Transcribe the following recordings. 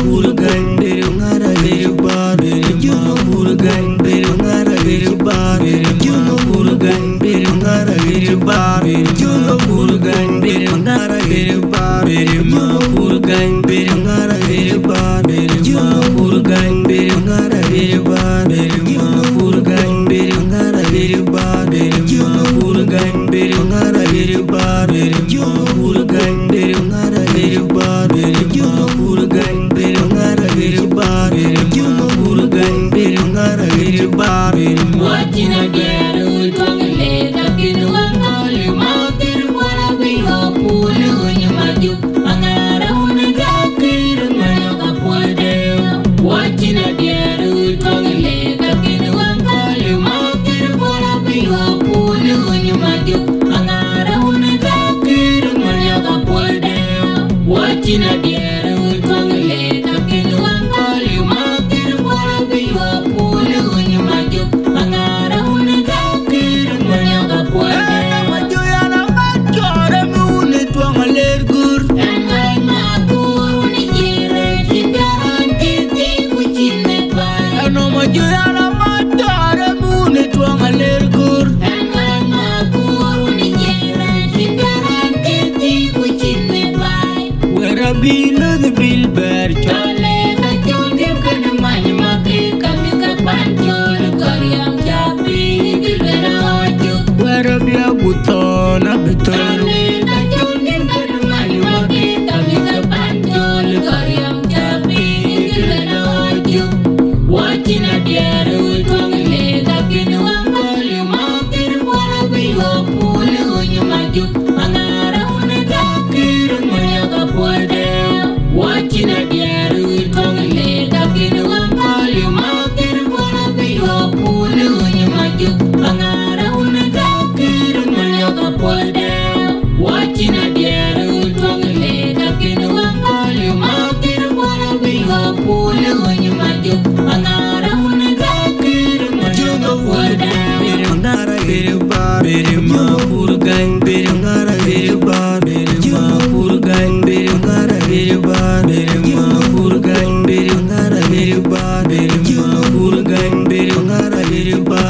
Urgan Berungara Berubar Urgan Berungara Berubar Urgan Berungara Berubar Urgan Berungara Berubar Urgan Berungara Berubar Urgan Berungara Berubar Urgan Berungara Berubar Urgan Berungara Berubar Urgan Berungara Berubar Urgan Berungara Berubar Urgan Berungara Berubar Watina geru twangale takinu angoli matir wala biho pulu nyamaju angara unaga kir manyoka pwede Watina geru twangale takinu angoli matir wala biho pulu nyamaju angara unaga kir manyoka pwede Watina geru twangale takinu angoli matir wala biho pulu nyamaju angara unaga kir manyoka pwede Majuyana majore mune twangale gur Engai makuru ni jire Sindaran kiti kuchine pai Ano majuyana majore mune twangale gur Engai makuru ni jire Sindaran kiti kuchine pai Wera bilo the bill bear Chale ka chondir kana mani maki Kami ka panchol karyam chapi Gilbera ojo Wera bia butona betul Chale ka chondir kana mani maki Kami ka panchol karyam chapi Gilbera ojo Watina diaru twangile Lakinu angoli makir wala biho pulu nyamaju Angara unaga kir manyoka pwede Watina diaru twangile Lakinu angoli makir wala biho pulu nyamaju Angara unaga kir manyoka pwede Watina diaru twangile Lakinu angoli makir wala biho pulu nyamaju Angara unaga kir manyoka pwede Berungara berubar Urgan Berungara berubar Urgan Berungara berubar Urgan Berungara berubar Urgan Berungara berubar Urgan Berungara berubar Urgan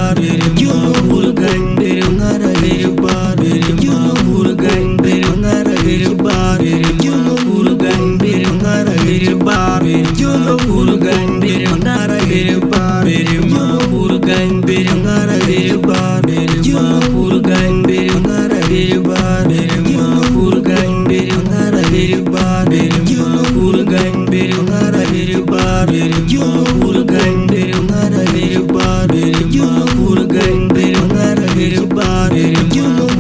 Berungara berubar Urgan Berungara berubar Urgan Berungara berubar Urgan Berungara berubar Urgan Berungara berubar Urgan Berungara berubar Urgan Berungara berubar Urgan Berungara berubar Urgan Berungara berubar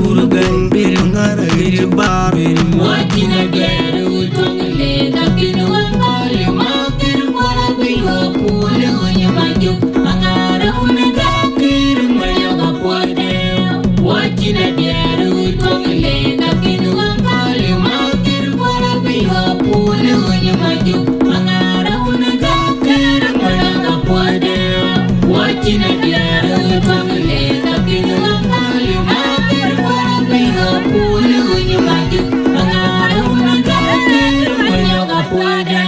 Urgan Berungara berubar Watina geru twangale Lakinu angoli makir wala biho pulu nyamaju Angara unaga kir manyoka pwede Watina geru twangale Lakinu angoli makir wala biho pulu nyamaju Angara unaga kir manyoka pwede Watina geru twangale Lakinu angoli makir wala biho pulu nyamaju Angara unaga kir manyoka pwede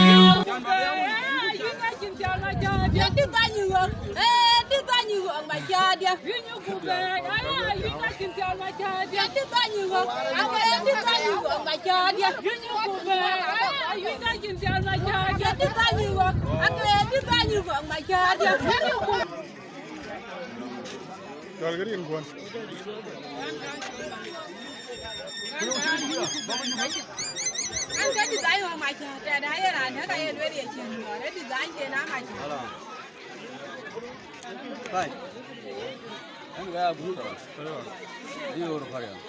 Cái design mà mày chờ đấy là nó đây đối địa chỉ rồi đấy design kia nó mày chờ. Đây. Anh ga bút rồi. Đi rồi phải không?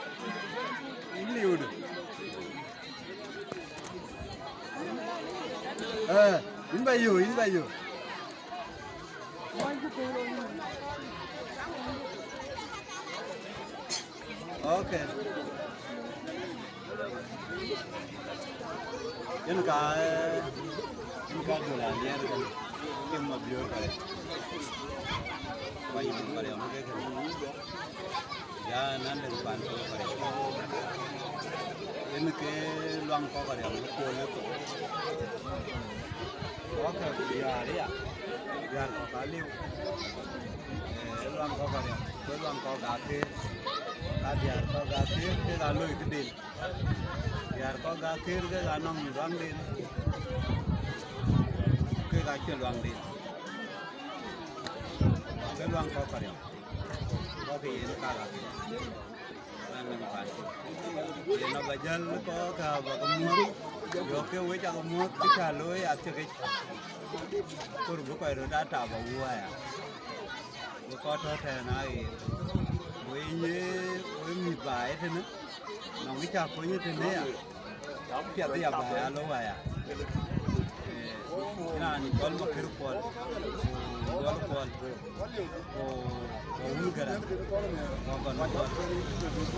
Đi rồi. In by you, in by you. Okay. Yan ka dola niya rin. Kim mabyo ka rin. May ibang pala mo kaya rin. Yan, nandang panto ka rin. Yan ke luang ko ka rin. Kulit ko. cái già đấy à già có cá liu loan có cái gì cái loan có cá thế cá già có cá thế cái cá lôi cái đền già có cá thế cái cá nong loan đền cái cá chưa loan đền cái loan có cái gì có cái gì cá nó bây giờ có cả và có mua rồi cái với cha có mua cái trà lưới à cái tôi được quay rồi đã trả vào mua à rồi có cho thề này với mì vải thế nữa nó cái trà có như thế này à chuyện bây giờ vải lâu vậy à là những con một cái con uống cái đó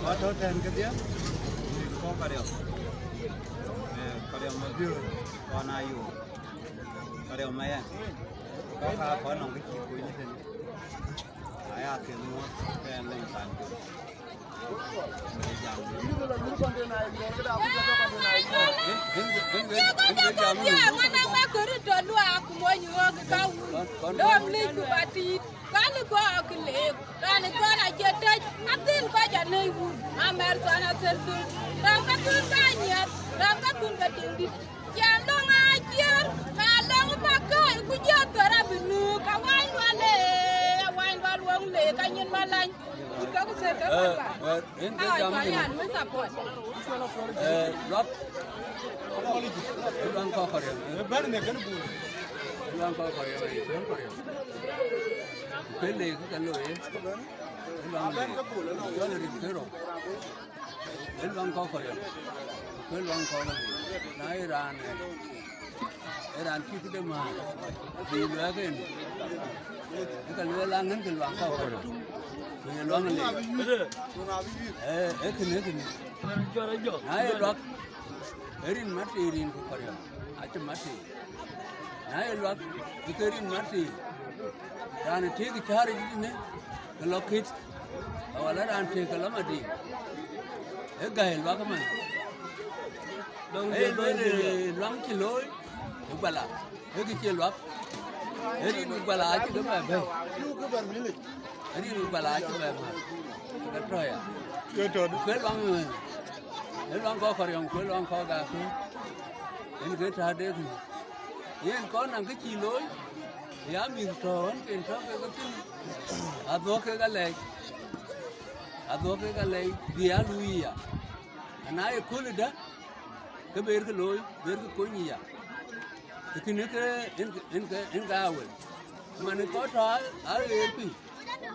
có thốt thêm cái tiếng có cái điều mà đưa con aiอยู่cái điều mấy có khá có nòng cái chi phí như thế này ai ăn tiền mua cái lên bàn Kali ko akile, kali ko na jete, atin ko jane wu, amer so na sersu, rangka tun kanyat, rangka tun kadindi, jandong ajar, kalong pakai, ku jatara binu, kawan wale le, kanyin malan, ika ku serka apa? Kalian mensapot. Rob, ulang kau kau baru ni kan bu ulang kau kau cái này cái lưỡi ulang này cái lưỡi cái rồi cái ulang kau kau cái ulang kau này Iran kita dah mah di luar kan cái lưỡi lang cái ulang kau kau cái ulang này cái rock erin mati erin kau kau aja mati rock itu erin mati Rani teki cari ini, kalau kit, awalnya rani teki kalau mati, gahel bagaimana? Long kilo, bala, kecil bak, bala aja tu apa? Bala aja apa? Kata ya. Keluang kau karyang, keluang kau gafi, ini kita ada tu, ini kau nang kecil ya mình trốn tiền trốn cái tin ado cái lệ dia lui à nãy cô lên đó cái bể cái lối bể cái cối nhỉ à cái nữa cái gạo mà nó có trò ở đây pi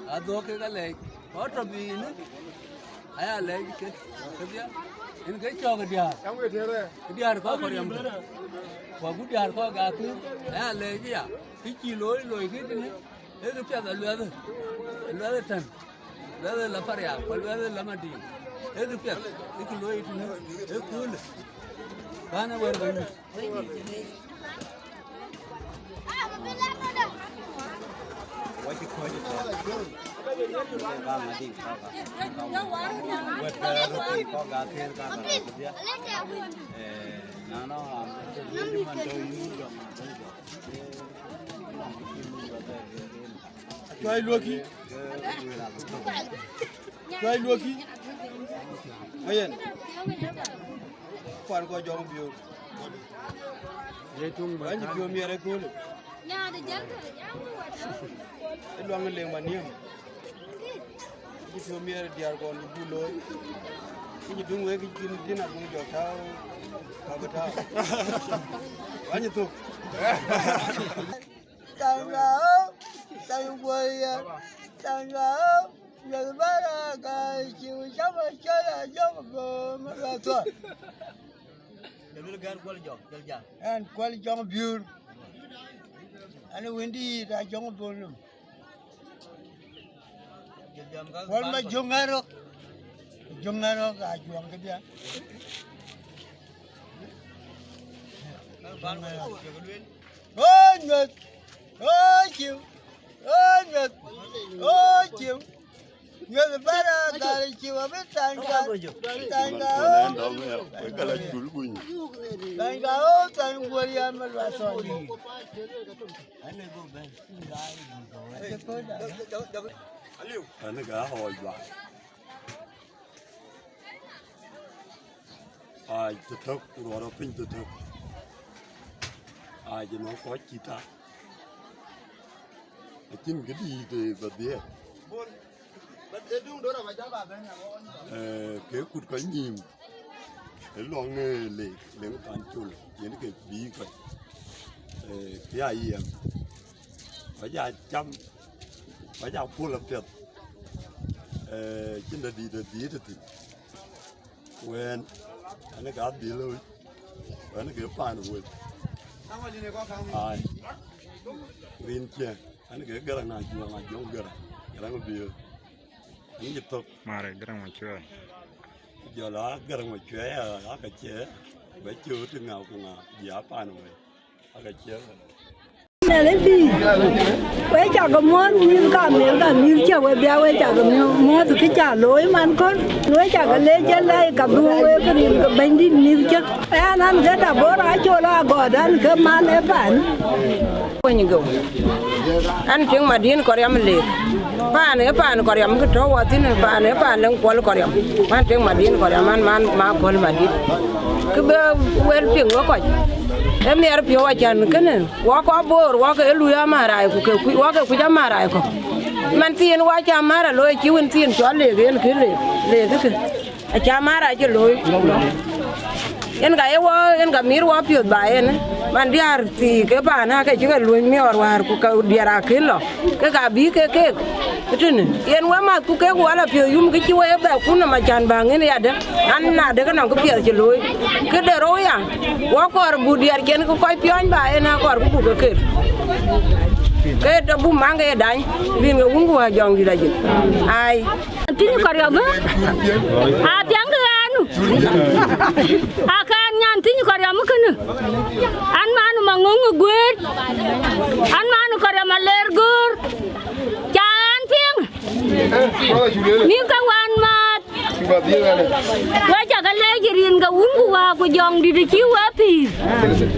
ado cái lệ có trò gì nữa ai lệ cái gì cái cho cái dia có còn em và bút dia có gà cứ ai lệ gì à cái chi lối cái này cái phía là lừa thần lừa là phải à phải lừa là mà đi cái phía cái lối này cái cool kana vừa rồi What you call it? Try lucky. Ayen. Pan ko jong biu. Ye tung ba ni biu mi re ko. Nhà để dán rồi Cái loang cái leng baniam. Cái biu mi re diar ko ni bu loy. Cái dung we cái tin na dung jo thao. Ka ba thao. Anh tu. Tao quay giờ bắt ra cái chiều sáng mà chơi là giống mà là thôi. Để nó gan quay giò, chơi già. Anh quay giò view. Anh windy ra giò buồn luôn. Quay mà giò ngaro cả giò cái gì? Ôi ngực, ôi chiều, ôi ngực, ôi chiều. Yo the better that she was a tanga. William anh cả hồi lại ai tự thức rồi đó pin tự thức ai cho nó có chi ta chính cái gì thì vật địa cái cụt cái nhìm cái loang nghề lệ lấy cái cán chul những cái bí cái ai em phải ra chăm phải ra phun làm việc chính là đi thì quen anh cả đi luôn anh cái pan rồi ai riêng kia anh cái garang na juang garang bia anh giúp tôi mà rồi garang mà chơi giờ đó garang mà chơi ở cái chế với chưa từ nào cũng giá pan rồi ở cái chế này lấy gì? Quay chả có món như cả miếng chả quay béo quay chả có món thì cái chả lối mà ăn con lối chả có lấy chân lấy cả đuôi cái gì cái bánh đi miếng chứ anh ăn cái đã bớt ai cho là gọi ăn cái món ấy bạn quay như gấu ăn tiếng mà điên có em lệ bạn có em cái trâu ở trên bạn lên quál có em ăn tiếng mà điên có em ăn mà quál mà điên cái bữa quên tiếng nó coi em er pio achan kene wa ko bor wa ke lu ya mara ku ke wa ke ku ja mara ko man tin wa cha mara lo chi won tin cho le gen ke le ke a cha mara che lo en ga mir wa pio ba en man diar ti ke ba na ke ke lu mi war ku ka diara ke lo ke ga bi ke tin en wa ma ku ke wala pio yum ke chi wa ba ku na ma chan ba ngene ya de an na de ka na ku pio che lo ke de ro ya wa ko bu diar ken ko koi pion ba en ko ku bu ke de bu mange dai bin ga wungu wa jong di dajin ai tin ko ya ba a tiang ga anu a kan nyan tin ko ya mu ken an manu mangungu guet an manu ko ya maler gur jan tiang ni ka wan mat wa ja ga le jirin ga wungu wa ku jong di chi wa pi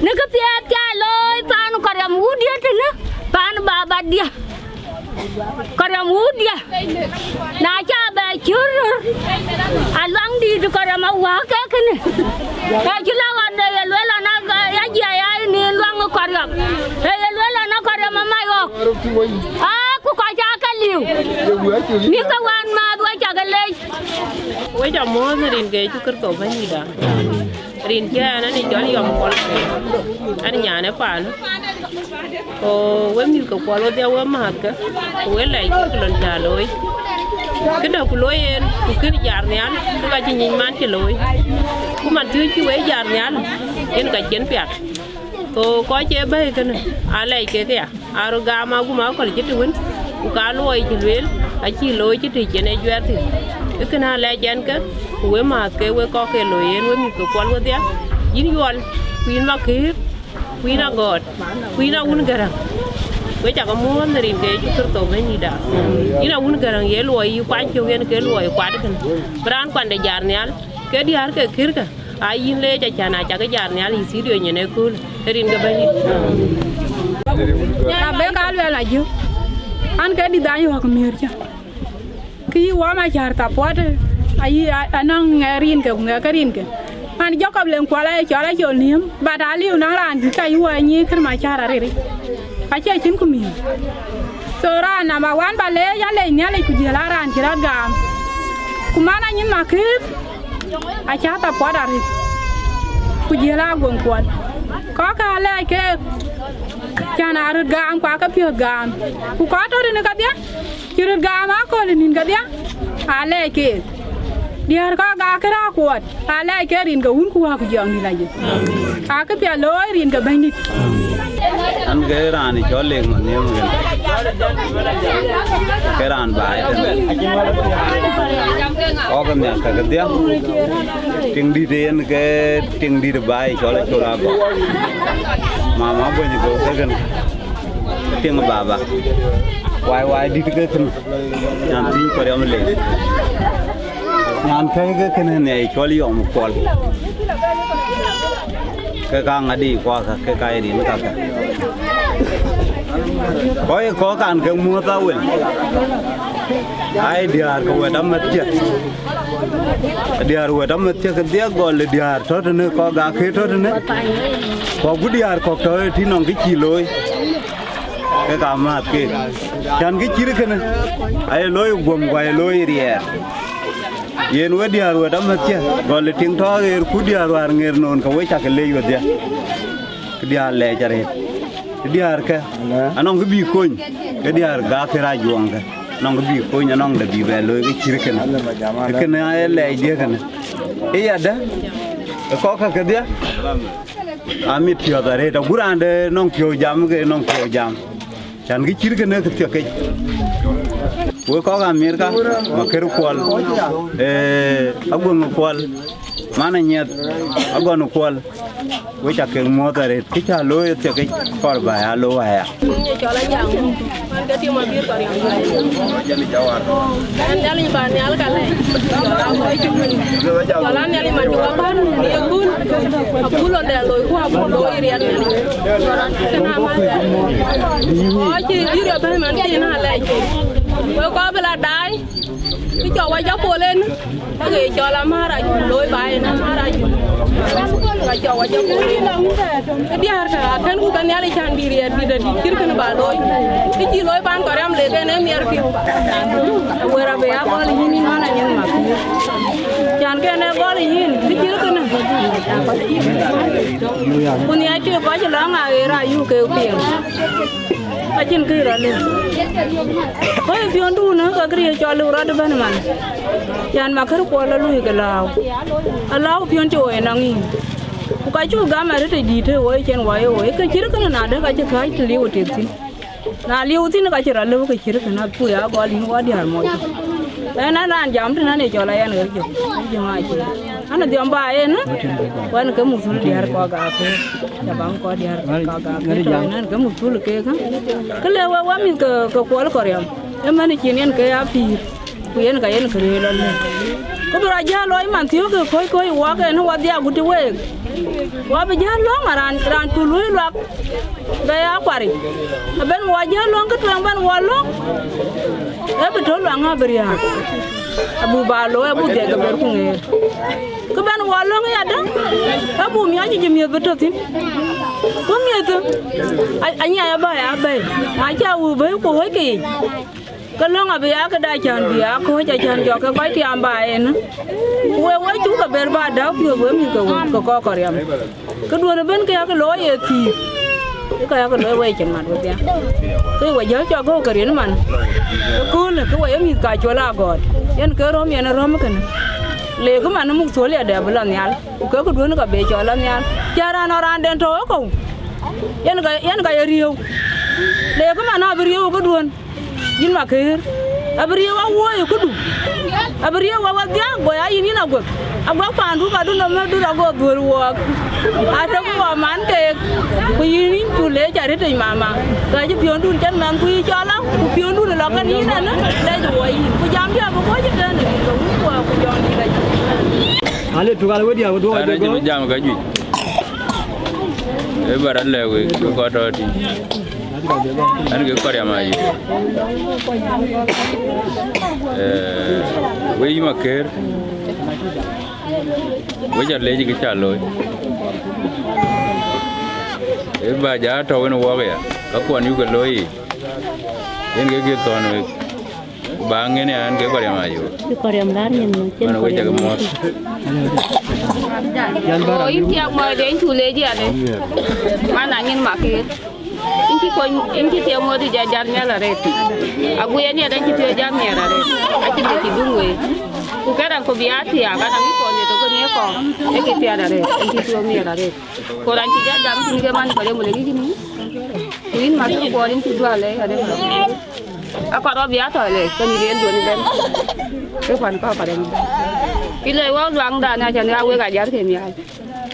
ne ka pia cha loy panu ko ya mu dia tena pan baba dia Korea mudia na cha ba chur alang di Korea mawa ka kene ka chula wande lela na ya ya ni lang Korea lela na Korea mama yo ku ko cha ka liu mi ka wan ma wa cha ga le we cha mo rin ge chu kar to ba ni da rin cha na ni cho ni yom ko ani nya ne pa no o we mi ko ko lo de wa ma ka we lai ki lon ta loi cái đầu của lối en của cái giàn này ăn cái cái gì nhìn man cái lối của mình chưa chưa ấy giàn này ăn en cái chén bẹt cô có chế bay cái này à lại cái à rồi gà mà của máu còn chết rồi của cá lôi chỉ luyện à chỉ lôi chứ thì chén này duyên thì cái nào lại chén cái của mà cái có cái lối en với mình cái quan với thế dính yuan queen mà kia queen là gọt queen là uốn cái với chả có muốn thì cái chút tổ mấy gì đã, như là uống cái răng lùi, quán chiều cái lùi quán cái, brand quán để giàn nhá, cái đi ăn cái kia cái, ai in lên chả chả nào chả cái giàn nhá, thì xí điều như này cool, thì cái bên à bé cá lùi là gì, ăn cái đi đại hoa cái miếng chứ, cái hoa mà chả tập quá đấy, ai anh nghe riêng cái riêng cái, anh cho các lên qua lại cho lại chỗ niệm, bà đã liu năng làm cái hoa như cái mà chả ra đấy. Acha chin kumi so ra na ma wan bale ya le nya le ku jela ran jira gam kumana nyin makir acha ta poda ri ku jela gon kwal ko ka le ke kana ru gam kwa ka pio gam ku ko to ni ka dia kiru gam a ko ni ka dia ale ke diar ka ga kra kwat ale ke rin ga un ku wa ku jong ni la ji a ka pia loy rin ga bani ăn cái ràn thì cho liền mà nhiều người cái ràn bài có cái nhà cái tiếc tiếng đi đến cái tiếng đi được bài cho lại cho ra bỏ mà bây giờ cái gần tiếng bà wai đi cái thân nhàn tin có điểm lệ nhàn cái này cho lý ông một con cái càng đi qua cái đi nó cả có càng cái mua tao vậy ai dia ko đâm mất chết dia ru đâm mất chết cái dia gọi là dia thôi nữa có gà khế thôi nữa có bút dia có tới thì nó cái chi lôi cái cảm mát cái chẳng cái chi cái này ai lôi gồm quay lôi riêng yên với dia ru đâm mất chết gọi là tiếng thọ cái khu dia ru nghe non cái với chắc cái lây vậy dia cái dia lệ chả hết cái dia cái anh ông cái bị coin cái dia gà khế ra juang cái nong bi ko nya nong da bi ba lo cái chir cái này lại dia cái này ada ko ka dia amit thio da re da guran de nong thio jam cái nong thio jam chan cái chir cái này cái wo ko ga mir ka ma keru kwal agun kwal mana nyet agun kwal với chặt cái mua tại cái cha lôi thì cái con bài alo à cho lấy dạng anh cái tiêu mà biết còn anh đã lên bàn nhà cái này cho lấy nhà đi mà chụp bán nhiều cún luôn để lôi qua một lôi riêng này cái nào mà có chi biết được bên mình cái nào lại với có bên là đái cái cho quay gió bùa lên cái gì cho làm ha ra lôi bài làm ha ra cái cho quay gió bùa lên cái dia cả kan ku kan yale chan diri di kir kan ba lôi cái chi lôi ban có ram le cái này miar ki wera be ya ko li ni mana nyen ma chan cái này có li ni cái chi kan kun ya chi có chi la nga ra yu ke pieng a chin ki ra le ko pion du na ka kri cho lu ra de ban man chan ma khar ko la lu ke lao lao pion cho e na ngi cái chú gam ở đây đi thôi, ôi trên ngoài ôi cái chữ cái nào đó cái chữ cái chữ liu tiền gì, na liu thì nó cái chữ là liu cái chữ cái nào bùi áo gọi liu qua đi hẳn mọi cái, nó ăn giảm thì nó này cho lại ăn được chứ, chứ ngay chứ, anh là tiệm bài ấy nữa, quên cái một số đi hẳn qua cà phê, nhà băng qua đi hẳn qua cà phê rồi, nó cái một số là cái leo qua mình cái qua là có riêng, em anh chỉ nên cái áp phì, quên cái anh cái lên này, có bữa giờ lối mà thiếu cái khối qua cái nó qua đi ăn cái quê wabijah long ran tului lak gaya kwari ben wajah long ke tuang ban walong betul lang abria abu balo abu de ke ber kunge ke ban walong ya dang abu mi aja jemi betul tin kunge tu anya ya ba ya ba aja u be ko hoi ki cái lông à bia cái đại chăn bia có đại chăn cho cái quái tiệm bài nữa, quay chú cái bể ba đào phía với mình cái có riêng, cái đuôi nó bên kia cái lối thì cái lối quay chừng mặt với bia, cái quay nhớ cho cái riêng mà, cái cool cái quay mình cài cho là gọi, nhân cái rom nhân rom cái này, lệ cái mà nó múc số lệ đẹp lắm nhá, cái đuôi nó cái bể cho lắm nhá, cha ra nó ra đen thôi không, nhân cái riêu, lệ cái mà nó riêu cái đuôi in ma kher abriya wa woyo kudu abriya wa dia goya ini na go agwa pandu ka du no me du go dur wo ata ko man ke ku yini tu le jare te mama ga ji pion dun chen man ku cho la ku pion dun la kan ni na na le jo wo yi ku jam dia ko ji ke ne ko ku ku jon ni la ale tu ga we dia do ga go jam ga ju e baran le we ko do ti anh cái con mà gì với mà kêu với giờ lấy cái trả lời bà giá trâu nó qua kìa các quan yêu cái lối đến cái toàn rồi bang cái này anh cái con mà gì cái con đá nhìn nó cái cái món ôi tiang mà đến chủ lễ gì đấy mà nãy nhìn mà kêu inki te mo di jajan mela reti agu yani ada ki te jam mera reti ati de kidungwe ku kada ko biati aga na mi ko ne to ko ne ko e ki te ada reti inki te mera reti ko ran ti jam tin ke man ko le mo le ni kuin ma ko rin ti dua le ade apa ro biato le ko ni ren do ni den ke pan ko pa den ile wa luang da na jan awe ga jar ke mi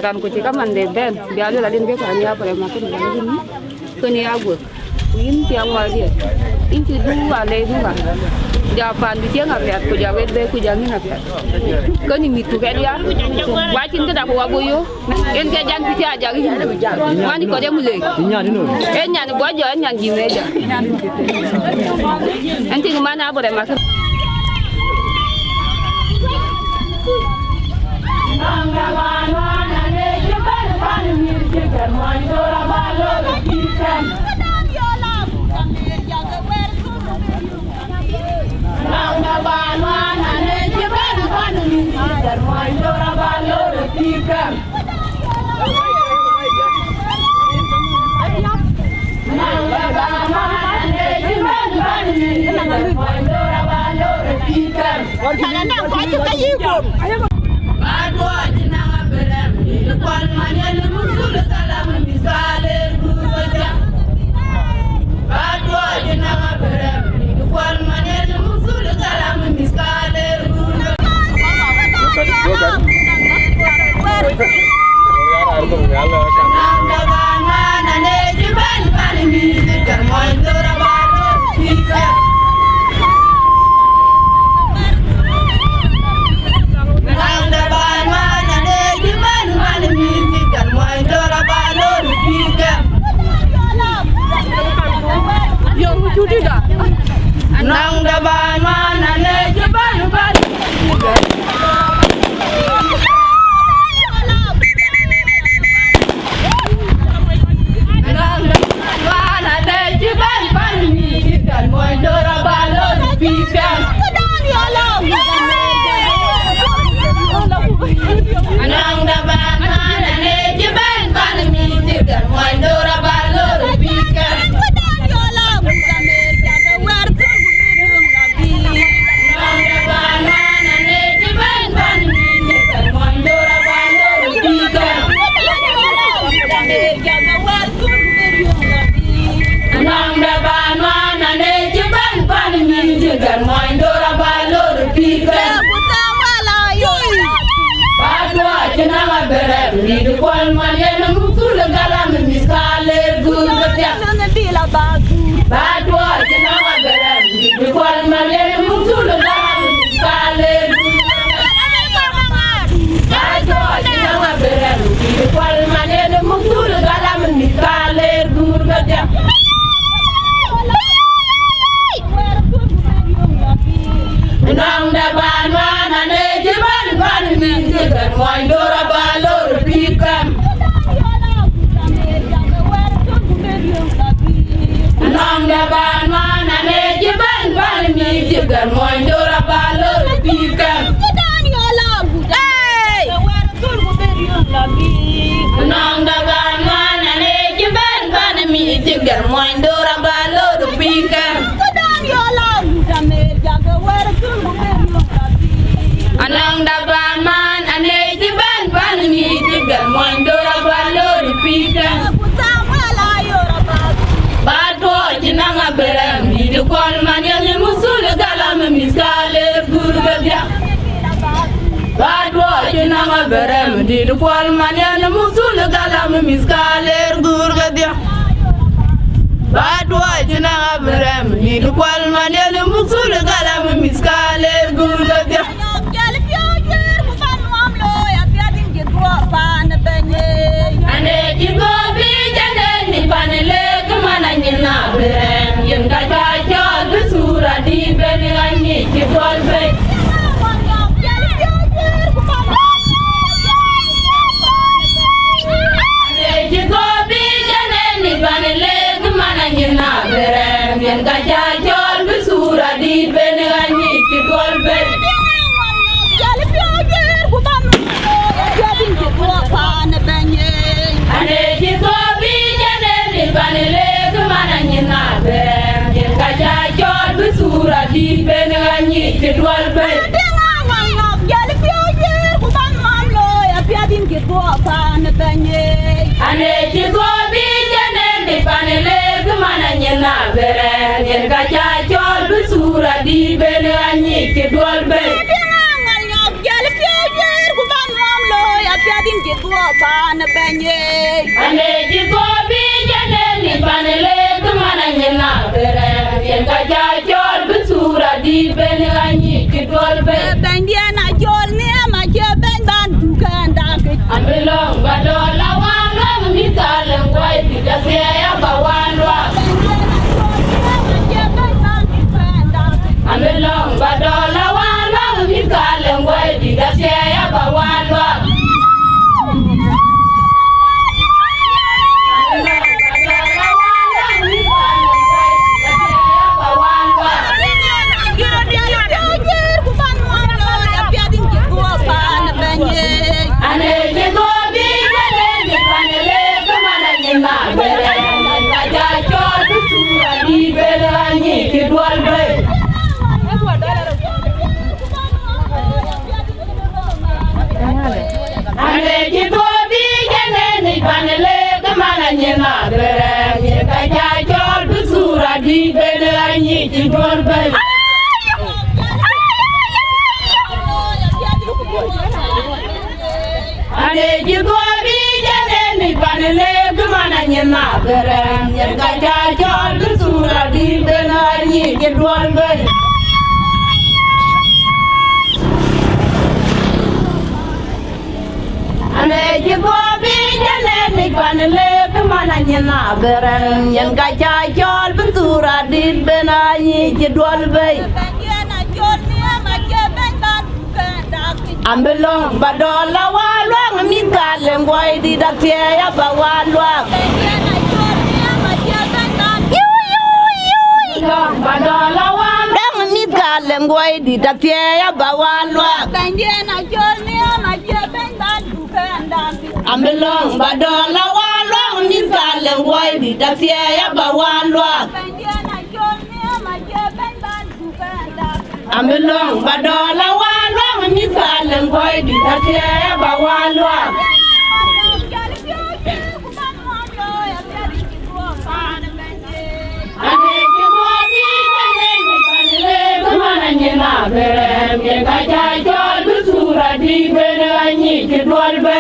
ran ko ti ka man de den bialu la din ke pa ni apa le ma ko ni cái này áo quần in tiang wa dia in ti du wa le du ga ja pan bi tiang apet ku ja wet be ku ja ngin apet ko ni mit ku ke dia wa chin ka da ko wa bo yo en ke jan ti ja gi mani ko de mu le nya ni no en nya ni bo jo en nya gi me ja en ti ma na bo de ma Ane yen ka ja jol busura di ben anyi ki dol be ben dia na jol ni ma je ben ban du kan da ke amelong badola wala mi talen kwai di da se ya bawalwa amelong badola wala mi talen kwai di da se ya bawalwa di belanyi di dorbe ane di gobi jane ni panele gumana nyena berem yen gaja jol sura di belanyi di dorbe ane di gobi jane ni panele gumana nyena berem yen gaja jol sura di belanyi di dorbe ambelong badola walwa mi galen boy di da tie ya ba walwa badola walwa mi galen boy di da tie ya ba walwa ambelong badola walwa mi galen boy di da tie ya ba walwa ambelong badola walwa mi galen boy di da tie ya ba walwa ane ki bobi ane mi panele gumana nyena berem ye gaja jol busura di belanyi ki dolbe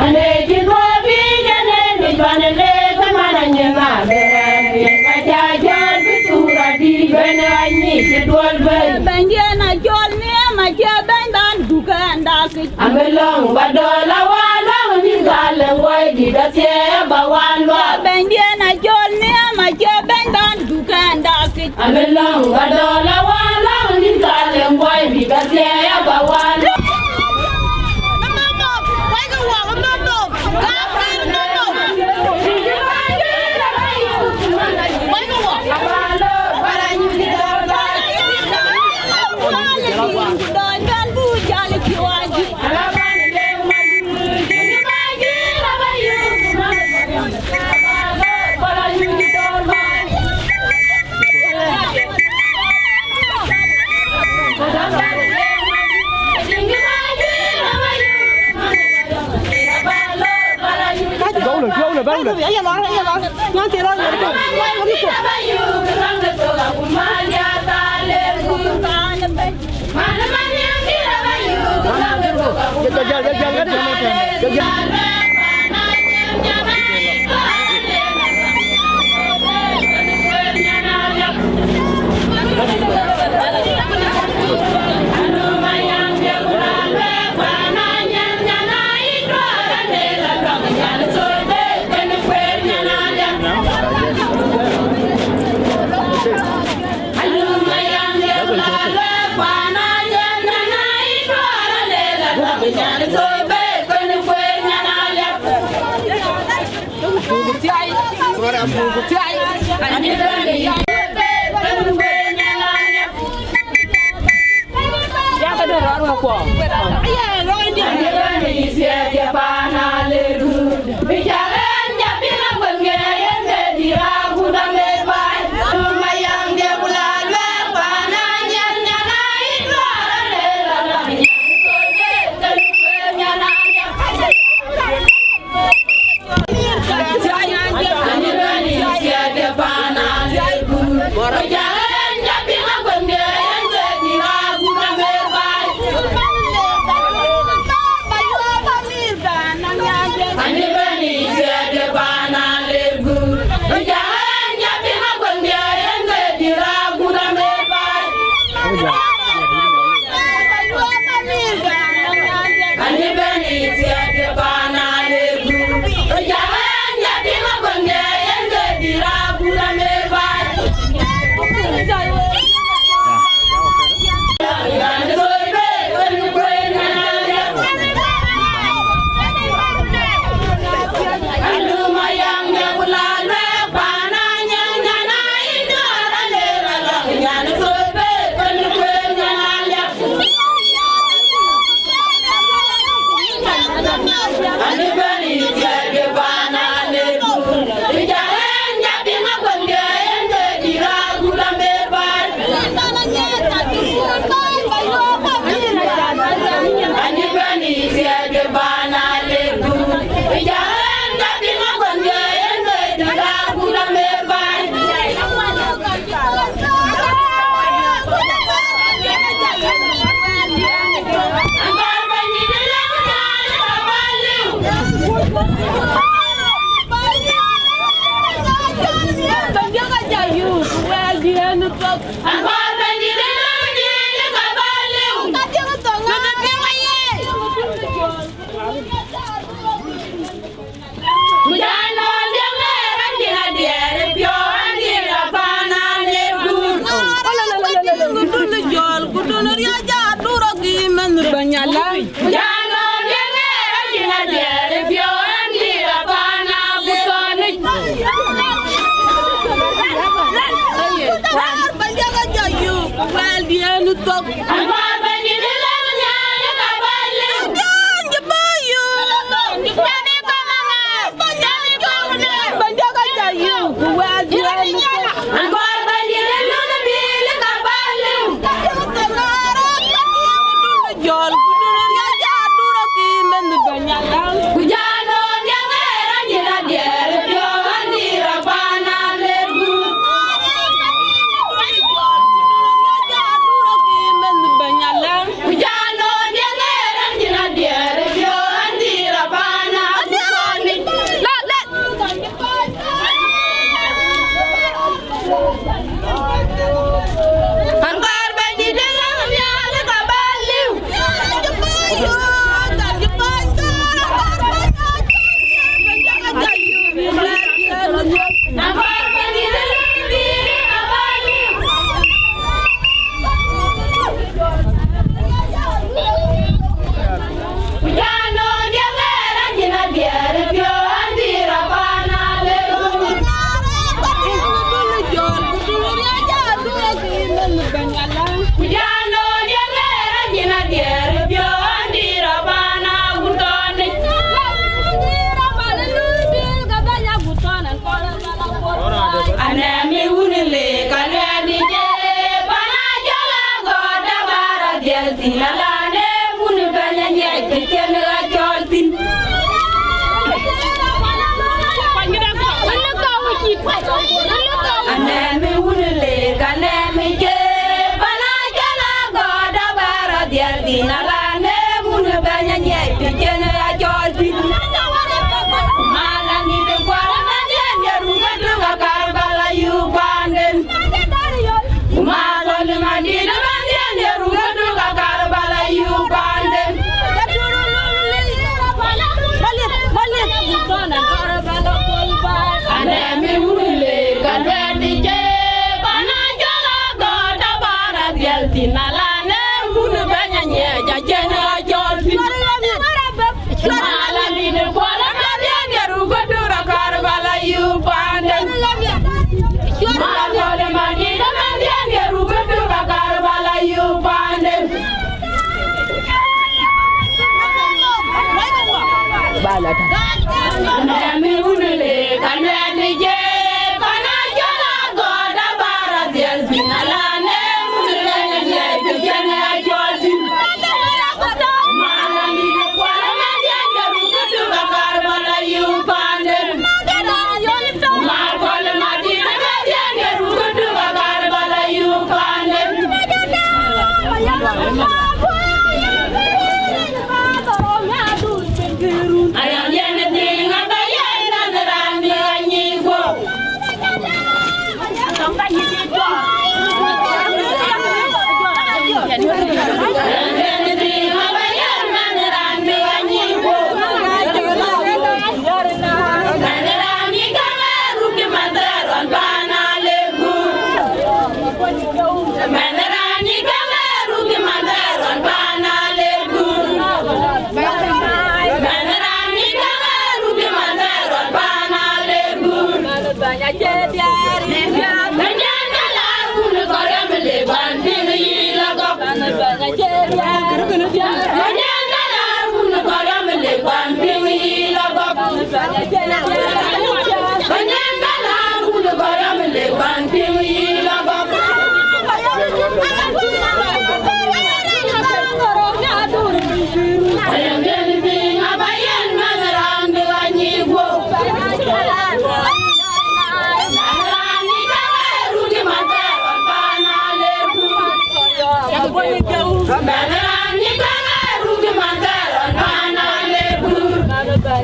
ane ki bobi ane mi panele gumana nyena berem ye gaja jol busura di belanyi ki dolbe amelong badola wala mi galen boy di da tie ba walwa amelong badola wala mi galen boy di da tie ba walwa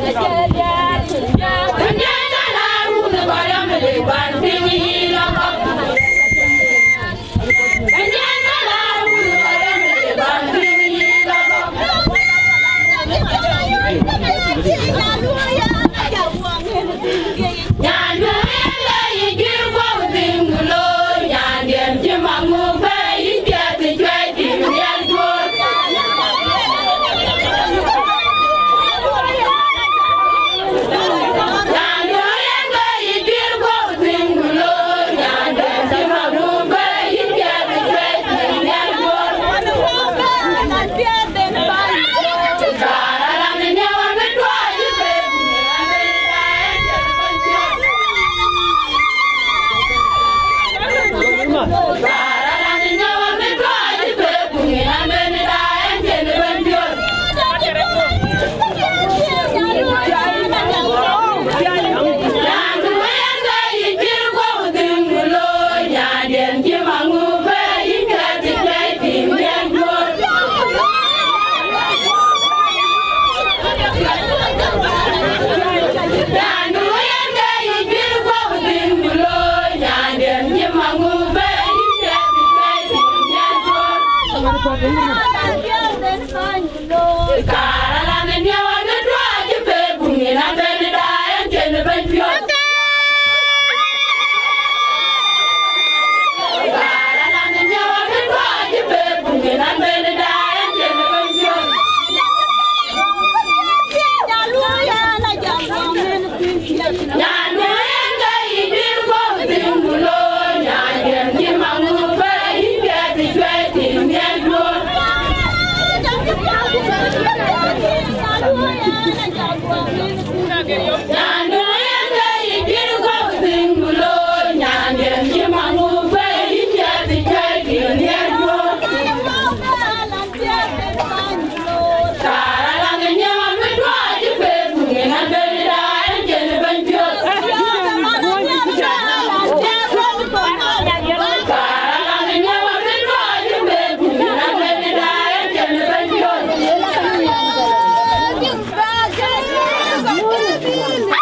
Yeah. Thank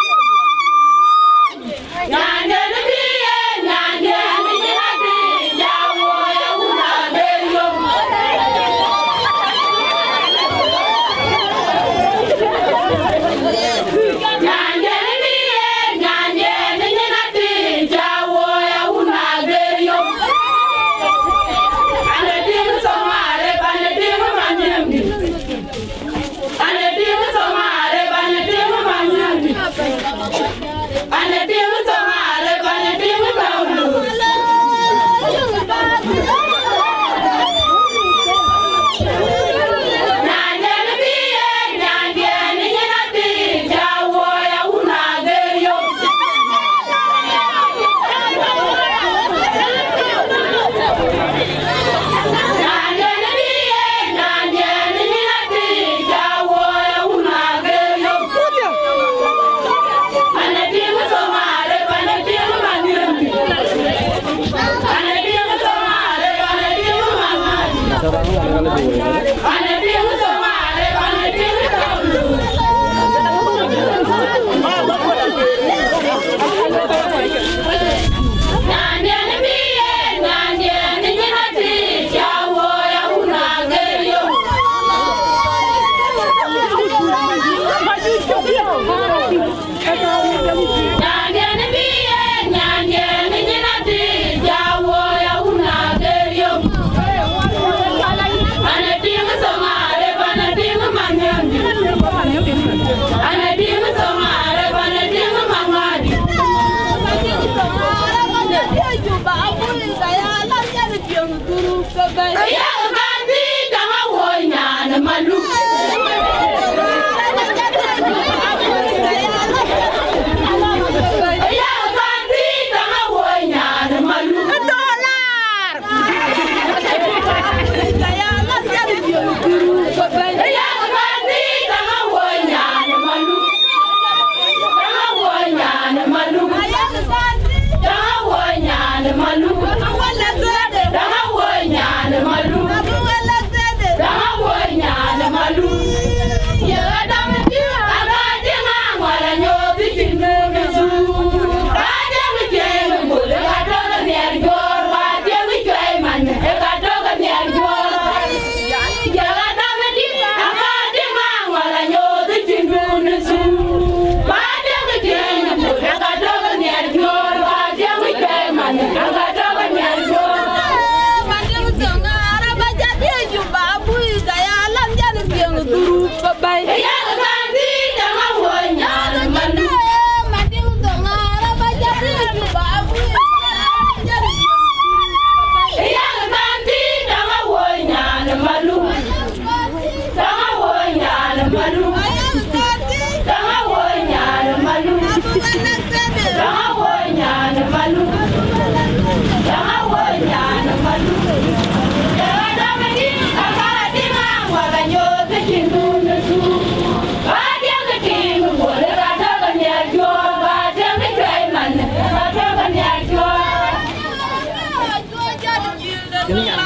you. Good.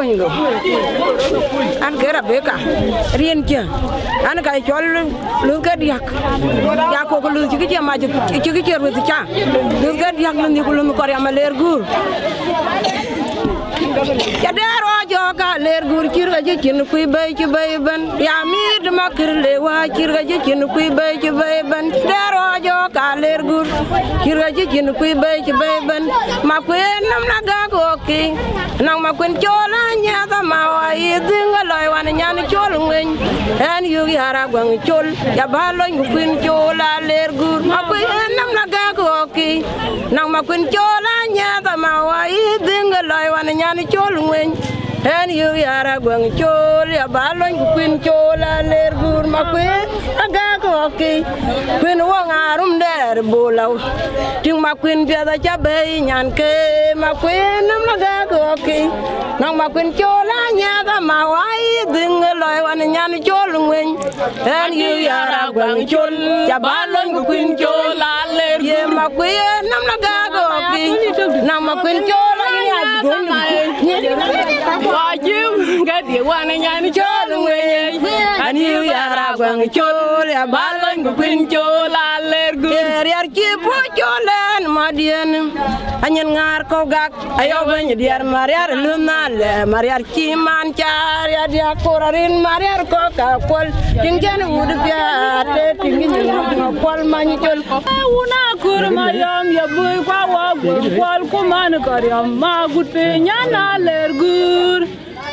bango an ke Rebecca rien ke an ka chol lu ga diak ya ko lu ci ke ma ci ke ru ci lu ga diak lu ni ko lu ko ya ma leer gur ya dero joga leer gur kirga je kin kuy bay ci bay ban ya mi de makir le wa kirga je kin kuy bay ci bay ban dero joga leer gur kirga je kin kuy bay ci bay ban ma ku nam na ga go ki nang ma kun chola nya da ma wa yi dinga loy wan nya ni chol ngwen en yu yara gwang chol ya ba lo ngu kun chola leer gur ma ku nam na ga go ki nang ma kun chola nya da ma wa yi dinga loy wan nya ni chol ngwen en yu yara gwang chol ya ba lo ngu kun chola leer gur ma ku aga go ki kun wo ngarum der bolaw ting ma kun pia da cha be nyan ke ma ku nam na ga go ki nang ma kun chola nya da ma wa yi dinga loy wan nya ni chol ngwen en yu yara gwang chol ya ba lo ngu kun chola leer ye ma ku nam na ga go ki nang ma kun chola ya go wajib gadi wana nyani cholu ngwe ani yara gwang chol ya balon gu pin chola ler gu yar ki po cholen madien anyen ngar ko gak ayo ben diar mariar lunal mariar ki man char ya dia korarin mariar ko ka kol tingen ud piate tingen kol mani chol una kur mariam ya boy kwa wa kol ko man karyam ma gut pe nyana ler gur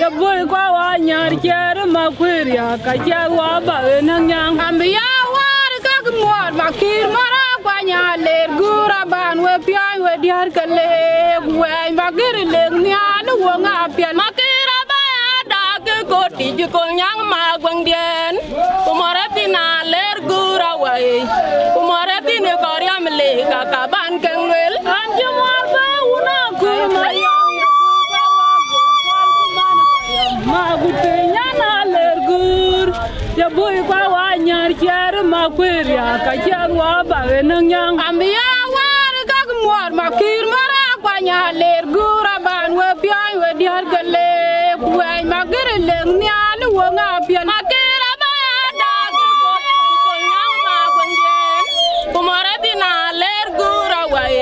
ya boy kwa wa nyar cher ma kweria ka ja wa ba nang nyang ambiya war ka gmor ma kir mara kwa nya ler gur ban we pian we diar ka le we ma gir le nya nu wo nga pian ma kir ba da ke ko ti ju ko nyang ma gwang dien ko mara tina ler gur awai ko mara tine ko riam le ka ban keng wel an ju mor ba una kur ma ma gute nyana ler gur ya boy kwa wa nyar cher ma kweria ka cher wa ba nang nyang ambiya war ka gmor ma kir mara kwa nya ler gur ban we pian we diar gale we ma gir le nya nu wo nga pian ma kir ba da ko nyang ma gwang dien ko mara dina ler gur awai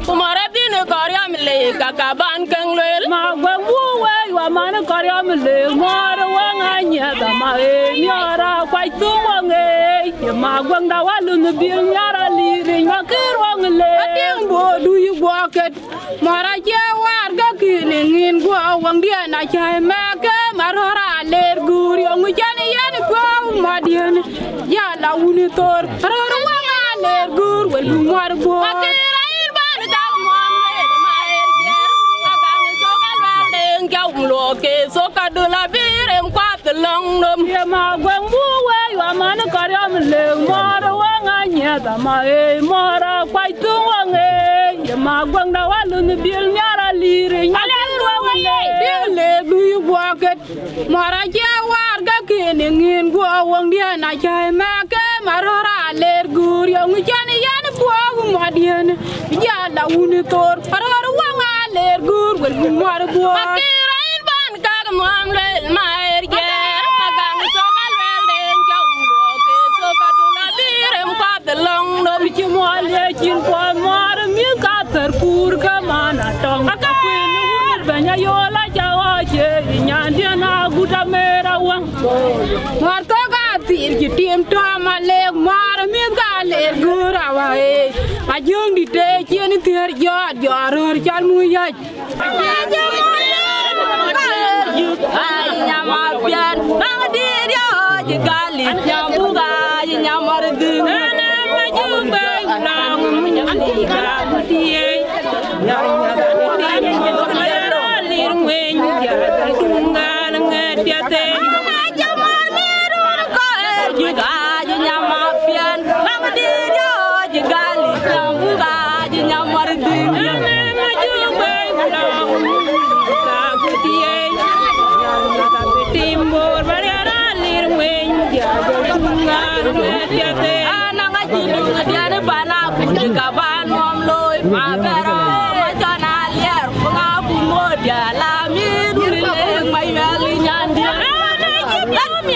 ko mara dina ko riam le ka ban kang lel ma gwang bu we wa man ko riam le mor wa nga nya da ma e nyara kwai tu wa nge ma gwang da wa lu nu bil nyara li ri ma kir wa ngle ading bo du yu boket mara je war ga kini ngin go wang dia na chai ma ke marora ler gur yo ngu jani yan ko ma dien ya la uni tor ro wa nga ler gur wel du mar bo ke so ka de la birem kwa de long nom ya ma gwang bu we wa ma na ka ya me le ma ra wa nga nya da ma e ma ra kwai tu wa nge ya ma gwang da wa lu ni bil nya ra li re nya wa wa le le du yu bo ket ma ra ja war ga ke ne ngin go wang dia na chai ma ke ma ra ler gur yo ngi jani yan bo ma dien ya la uni tor ra wa nga ler gur wel bu ma ra bo Mom lel maer ger magang so kal wel den jong lo ke so ka dula birem pa de long no chi mo le chin po mar mi ka ter pur ka mana tong ka pin ur banya yo la jawa che nyan dia na guda mera wang mar to ga tir ki tim to ma le mar mi ka le gura wa e a jong di te chen ter yo yo ror chal mu ya ay nyama pian nang di dia jigali nyamuga nyamar du na ma jumba lang ali ga kutie nya nya ga ti mo lir wen ya tungal ngetiate jamar meru ko juga nyama pian nang di dia jigali nyamuga nyamar du na ma jumba lang ga kutie timbor barara lir wen dia tungal ngetiate ananga jilu ngadiane bana kundi ka banom loy ma bero ma jona lier nga bu modia la mi dulile We're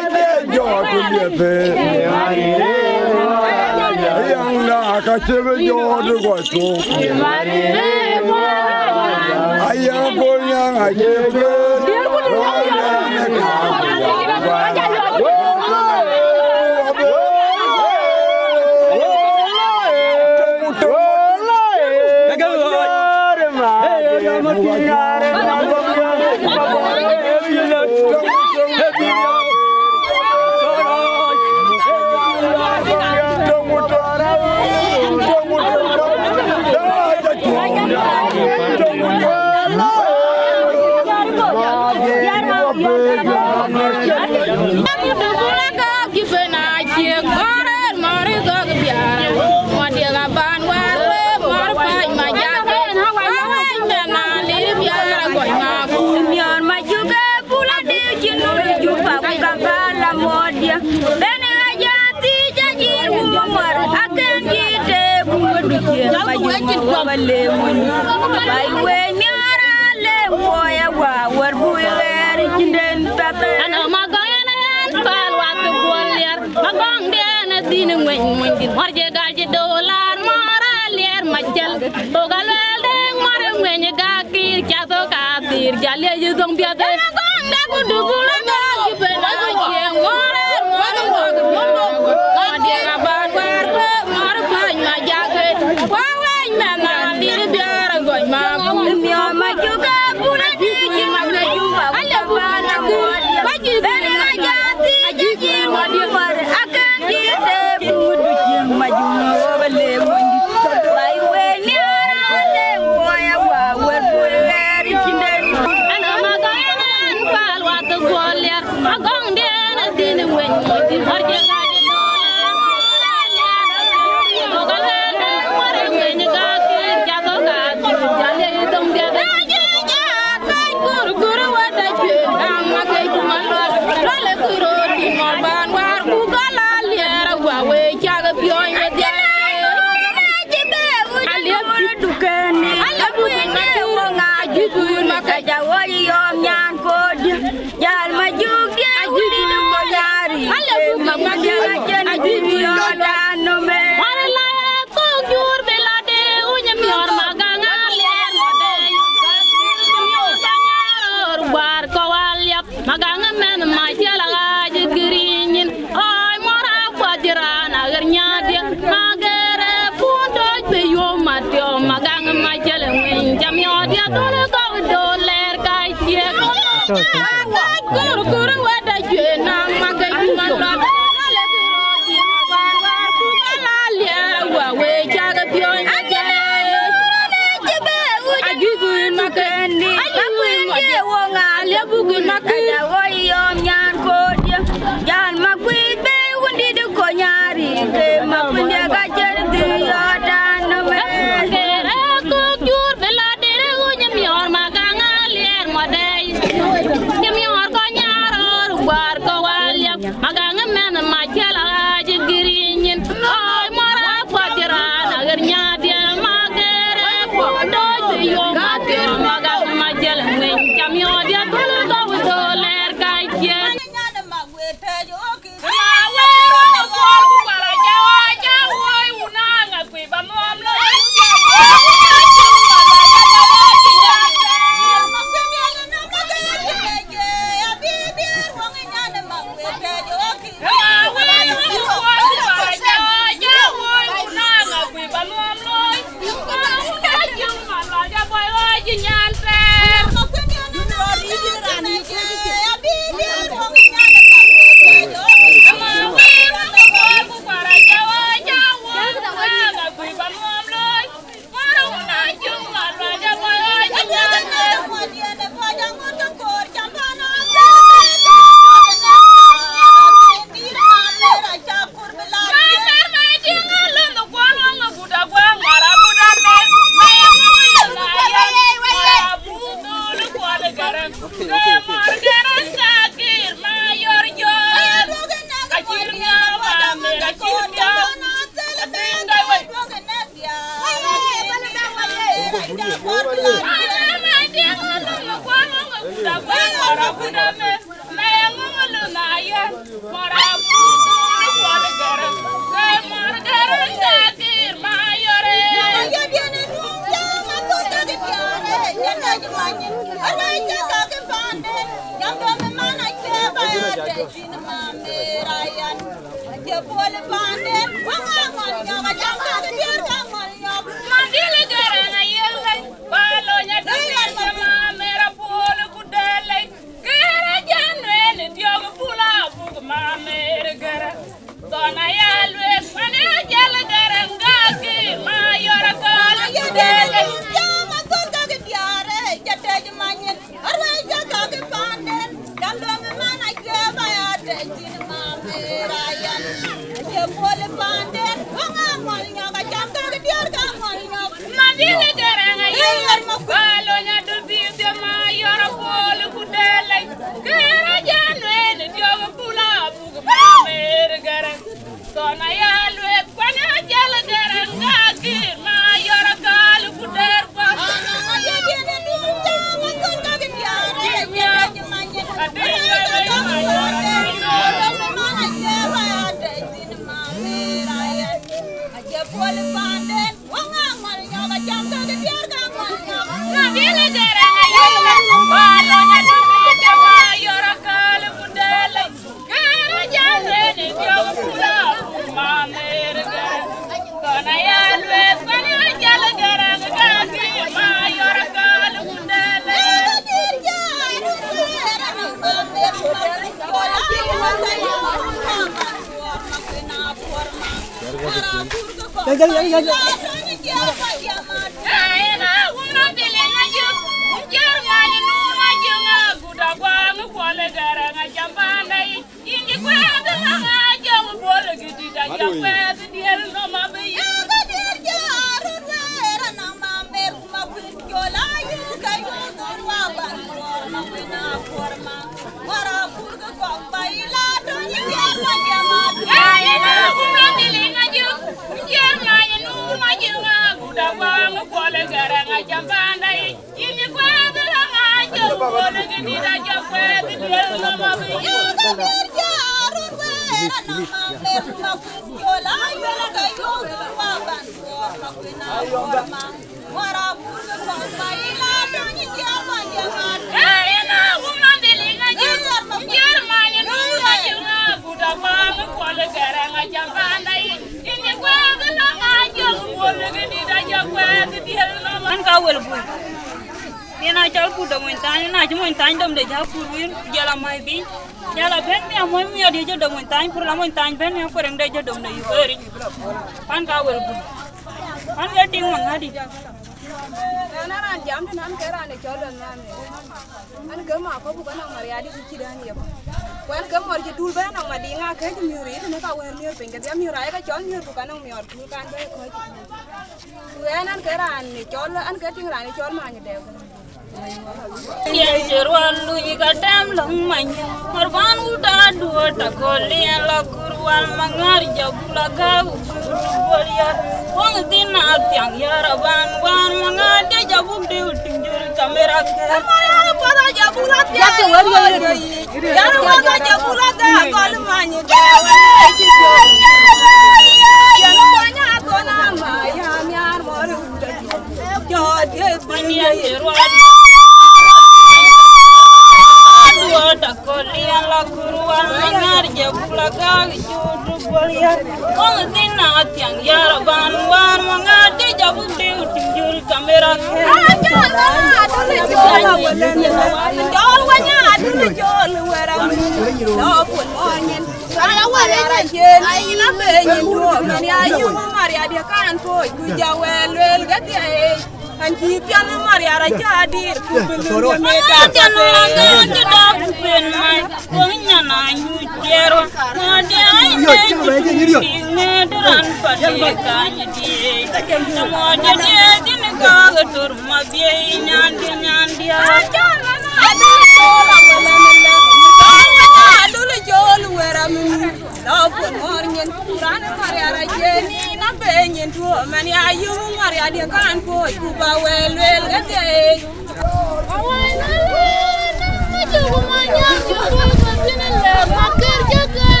Maker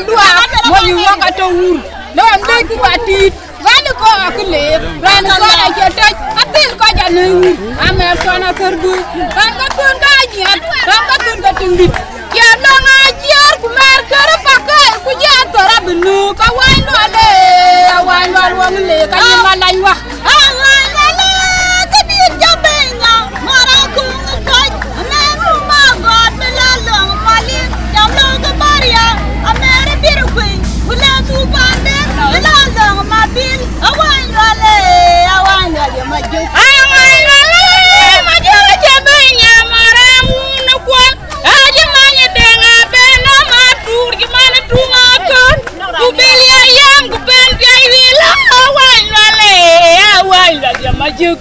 dua mo yu waka to wur no am dey ku batit ran ko akle ran ko na jete atil ko janu amer ko na kerbu ran ko tun ka nyat ran ko tun ka tingit ya no ngajiar ku mer kere pakai ku jato rabnu ka wan wale wan wal won le ka malay wax Majuk.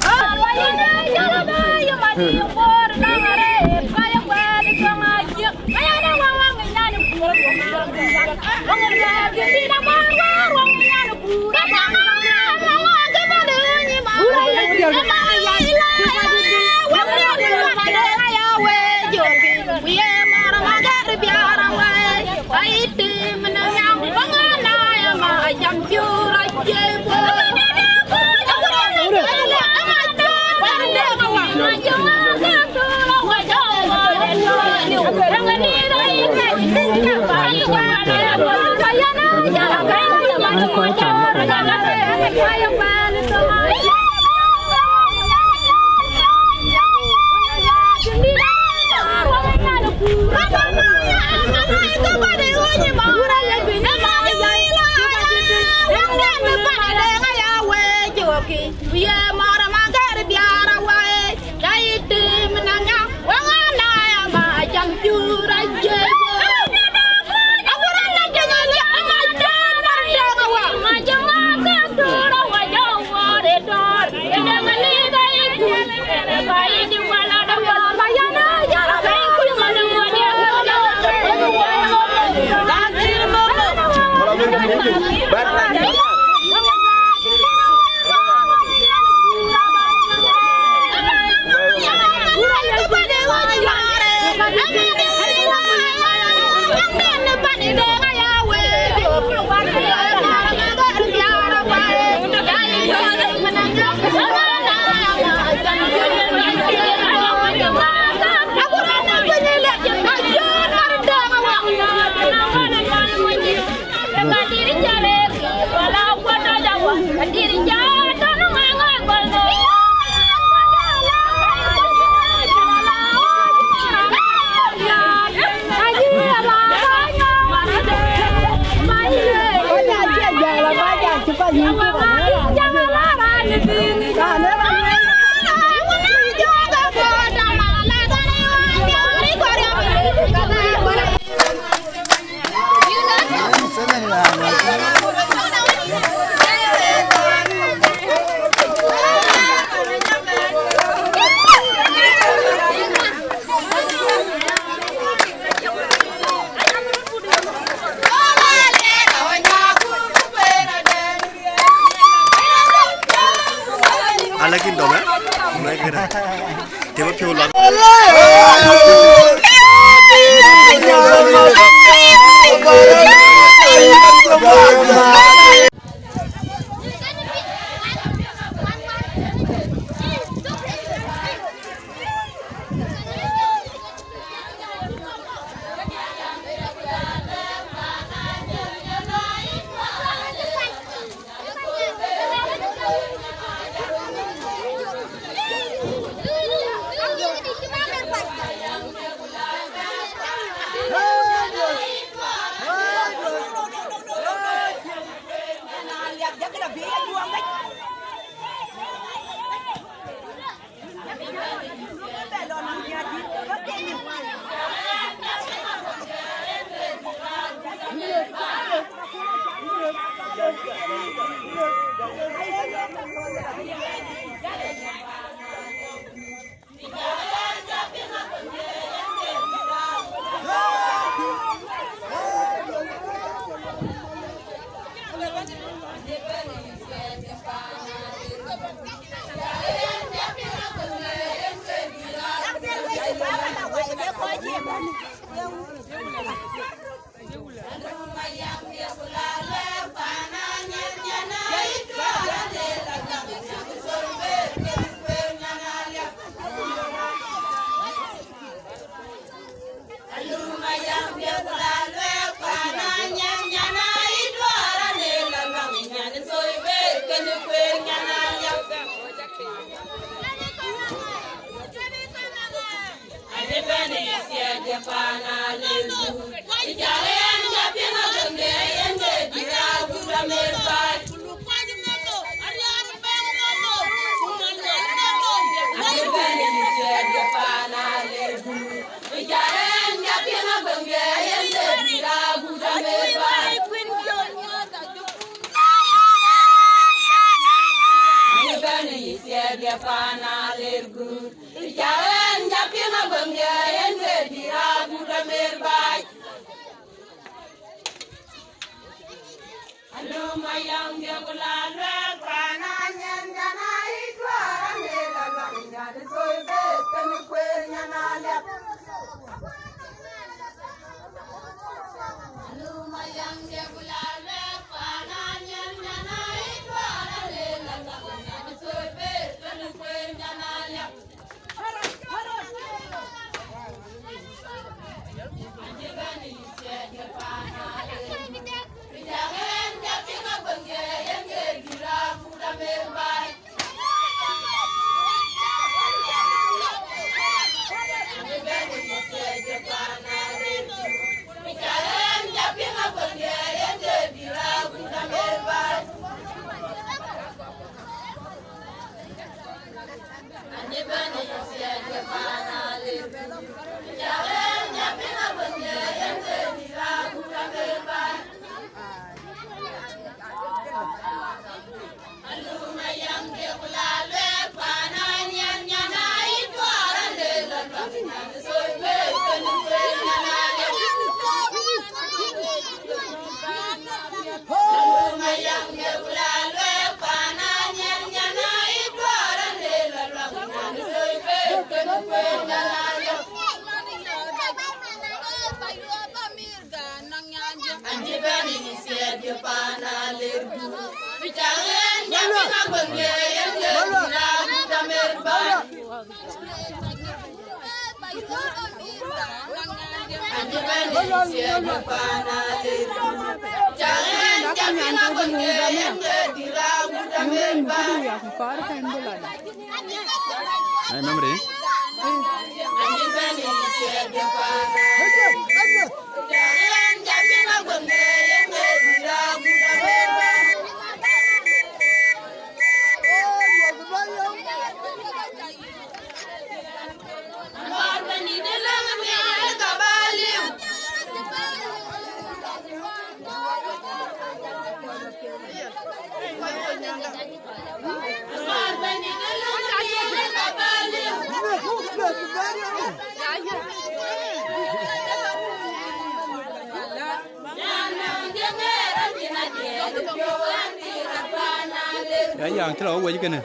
Yang celok gue juga nih.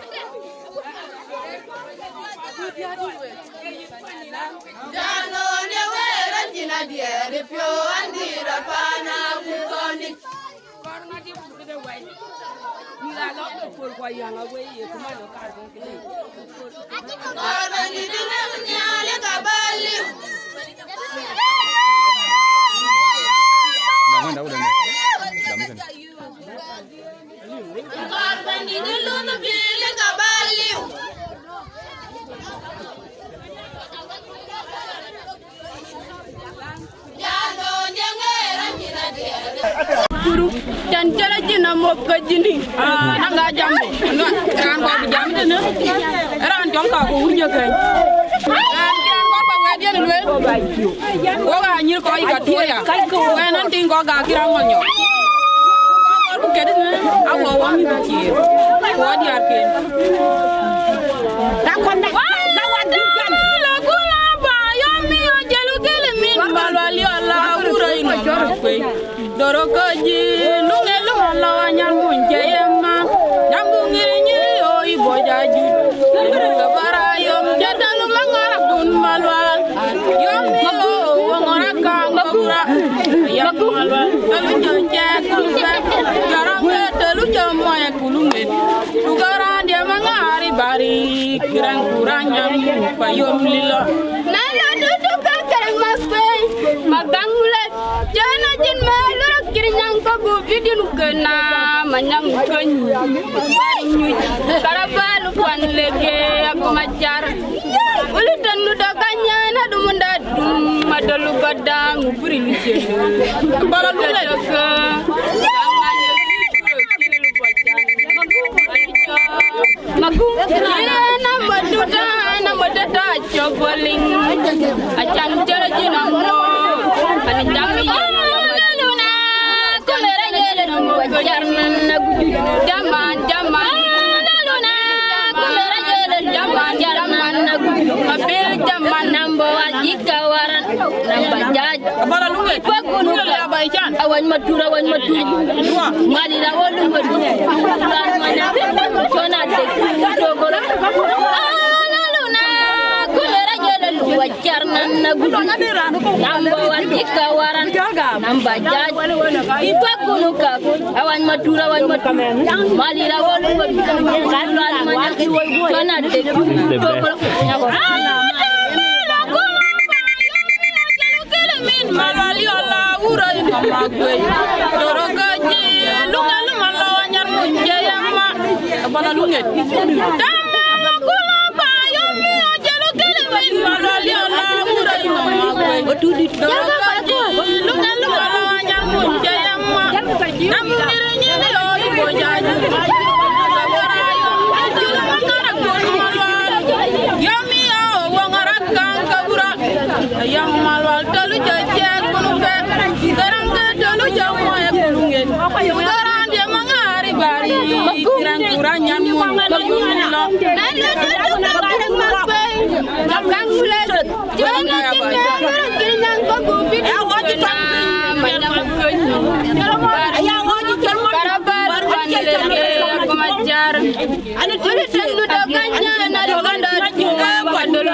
Bangun dah udah nih. Dan cara jina mo ka jini nanga jambe ran ko bi jambe ne ran jom ka ko wurnya kan ran kan ko pa wedi ne lwe ko ga nyir ko i ka tuya ga nan tin ko ga kira ngol nyo ko ke de awo wa mi ba ti ko di arken da ko da wada la ko la ba yo mi yo jelu gele min balwali Allah wura ino jor ko doro ko ji lungelu la nyangunje yema nyangungiri nyiri o ibo jaju ga bara yom jadalu mangara kun malwal yom yo ngora ka ngura yam malwal kiran kuranya pa yom lilo na la du ka kerang mas pe magang mule jana jin ma lu kirnyang ko bu bidin kena manyang kenyu barinyu karabal pan lege aku macar ulu tanu dakanya na du munda madalu gadang buri lu jele bara lu le ke Magung na maduda na madada choboling acan jere jinamno ani jami luna kolera jere no jarnan na guju jaman luna kolera jere jaman jarnan na guju mabil jaman nambo ajika waran namba jaj bara lu nge bagunu la bay chan awan matura mali ra wolu ngadu mana chona de dogora luna kulera jele wajar nan gudu nambo wajika waran namba jaj ibagunu ka awan matura mali ra wolu ngadu mana chona de dogora malali ala ura magwe dorogaji lungal malawanyar munje yamma bala lunget dama kula bayomi ajelo kele min malali ala ura magwe dorogaji lungal malawanyar munje yamma namire nyini yo ibojaji yami yo wangarak kang kabura yang malwal dalu jajan kunuke garang ke dalu jamu ya kunungen garang dia mangari bari kirang kuranyan mun bagulilo lalu kadang masbe jakang mulet jana tinga kirang ko gubit ya wajib manam kunyu ya wajib barabar panlege pemajar anu dulu dulu daganya na doganda padolo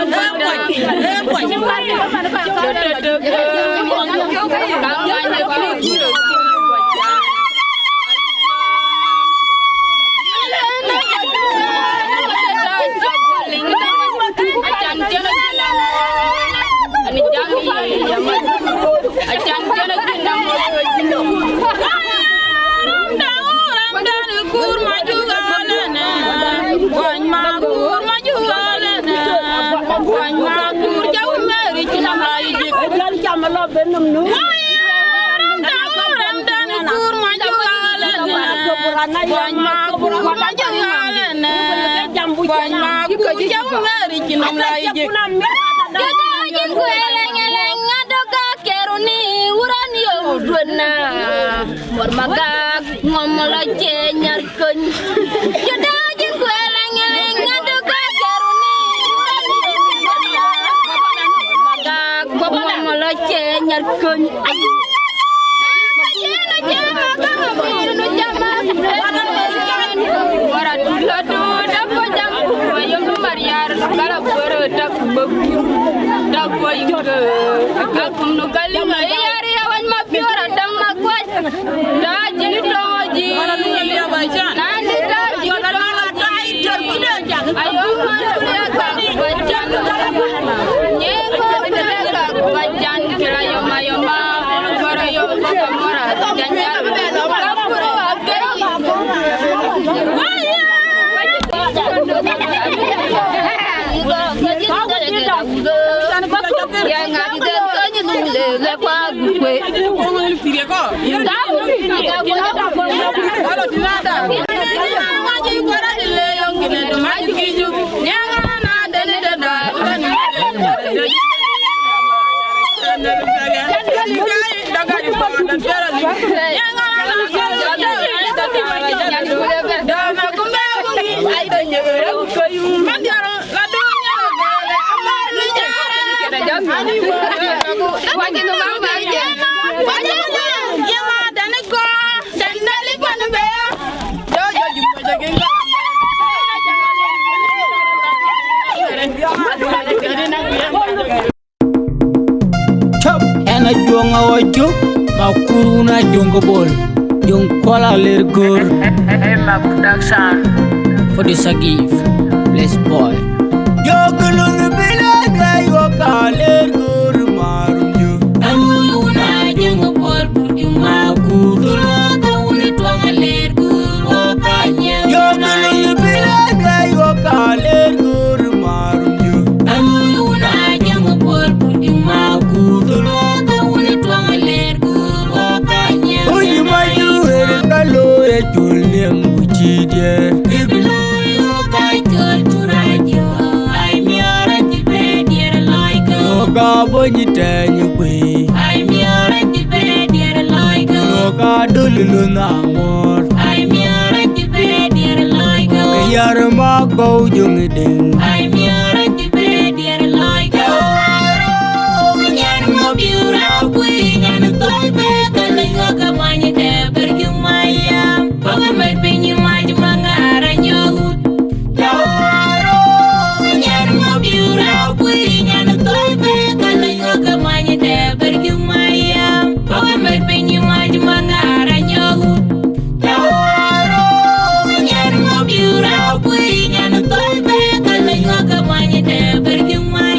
magag ngomolo cenyar kun jodajin kueleng-eleng ngaduga garuni magag ngomolo cenyar kun Ena jonga wajo makuruna jonga bol jong kola lergur Emma production for the Sagif bless boy Yokulun bilanya yokaler gur marum yo. Anuna jeng por pujuma kudulo kauni twangaler guru kanya. Yokulun bilanya yokaler gur marum yo. Anuna jeng por pujuma kudulo kauni twangaler guru kanya. Uyi mayu erkalo ejulem kuchidye. Iblo yo kajol turajo. Noga bonyi tenyi kwe. I'm your anti-bed, like Noga dululu na mor. I'm your anti-bed, like Kayar magbo jungi ding. I'm your anti-bed, like Yan mo biura queen and a toy bag and a yoga money there, but you my Papa might be you my manga and your hood. Yan mo biura queen and a toy bag and a yoga money there, but you my Papa might be you my manga and your hood. Yan mo biura queen and a toy bag and a yoga money there, but you my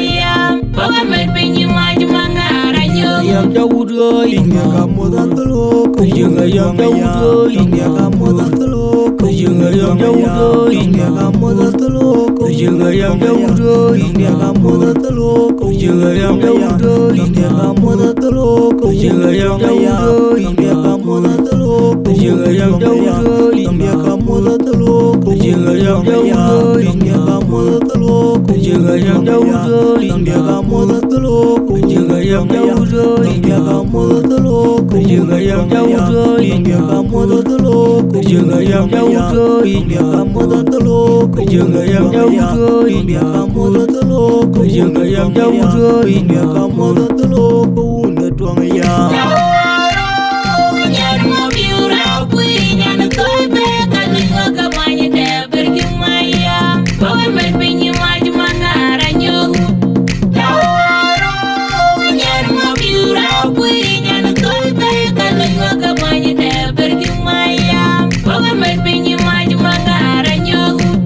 Papa might be you my manga and your hood. Yam jawudo inga kamodan tolo. Kujunga yam jawudo inga kamodan tolo. Kujunga yam jawudo inga kamodan tolo. Kujunga yam jawudo inga kamodan tolo. Kujunga yam jawudo inga kamodan tolo. Kujunga yam jawudo inga kamodan tolo. Kujunga yam jawudo inga kamodan tolo. Kujunga yam jawudo inga kamodan tolo. Kujunga yam jawudo inga kamodan tolo. Kujunga yam jawudo inga kamodan tolo. Kujunga yam jawudo inga kamodan tolo. Kujunga yam jawudo inga kamodan tolo. Kujunga yam jawudo inga kamodan tolo. Kujunga yam jawudo inga kamodan tolo. Kuuna tuang ya. Yan mo biura queen and a toy bag and a yoga money there, but you my Papa might be you my manga and your hood. Yan mo biura queen and a toy bag and a yoga money there, but you my Papa might be you my manga and your hood.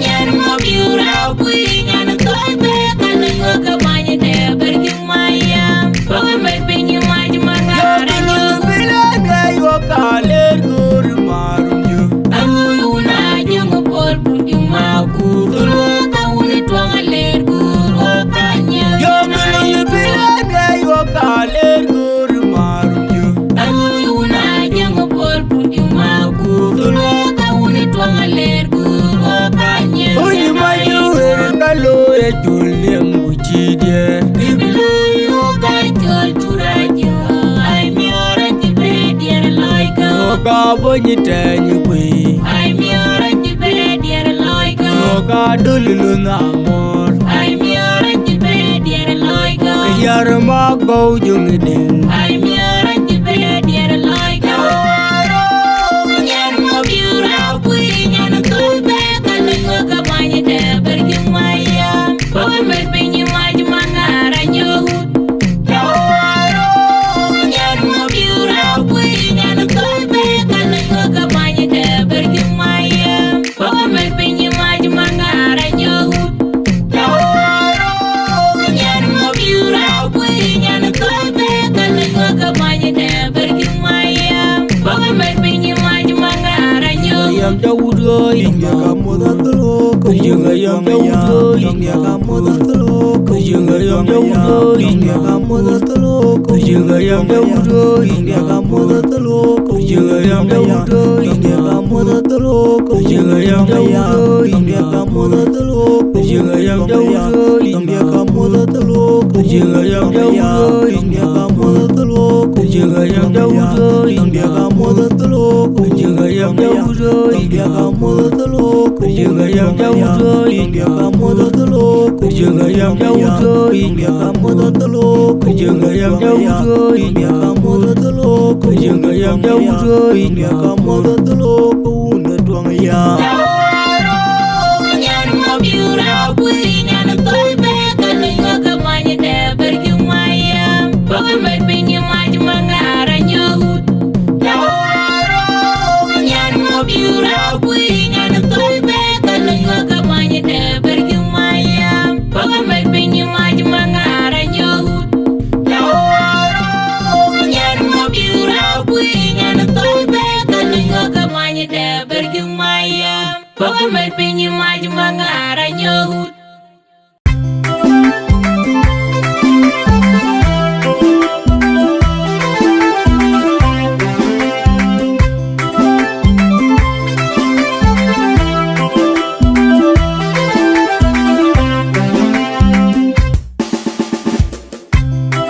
Yan mo biura queen and a toy bag and a yoga money there, but you my Papa might be you my manga and your hood. Bilanya yokaler gur marum yo. Anuna jeng por pujuma kudulo kauni twangaler guru kanya. Yokulun bilanya yokaler gur marum yo. Anuna jeng por pujuma kudulo kauni twangaler guru kanya. Uyi mayu erkalo ejulem kuchidye. Iblo yo kajol turajo. I'm your anti-bed, like Noga bonyi tenyi kwe. I'm your anti-bed, like Noga dululu na mor. I'm your anti-bed, like Kayar magbo jungi ding. I'm your anti-bed, like Yan mo biura queen and a toy bag and a yoga money there, but you my Papa might be you my manga and your hood. Yan mo biura queen and a toy bag and a yoga money there, but you my Papa might be you my manga and your hood. Yan mo biura queen and a toy bag and a yoga money there, but you my Papa might be you my manga and your hood. Yam jawudo inga kamodan tolo. Kujunga yam jawudo inga kamodan tolo. Kujunga yam jawudo inga kamodan tolo. Kujunga yam jawudo inga kamodan tolo. Kujunga yam jawudo inga kamodan tolo. Kujunga yam jawudo inga kamodan tolo. Kujunga yam jawudo inga kamodan tolo. Kujunga yam jawudo inga kamodan tolo. Kujunga yam jawudo inga kamodan tolo. Kujunga yam jawudo inga kamodan tolo. Kujunga yam jawudo inga kamodan tolo. Kujunga yam jawudo inga kamodan tolo. Kujunga yam jawudo inga kamodan tolo. Kujunga yam jawudo inga kamodan tolo. Kuuna tuang ya. Yan mo biura queen and a toy bag and a yoga money there, but you my Papa might be you my manga and your hood. Yan mo biura queen and a toy bag and a yoga money me pinyi ma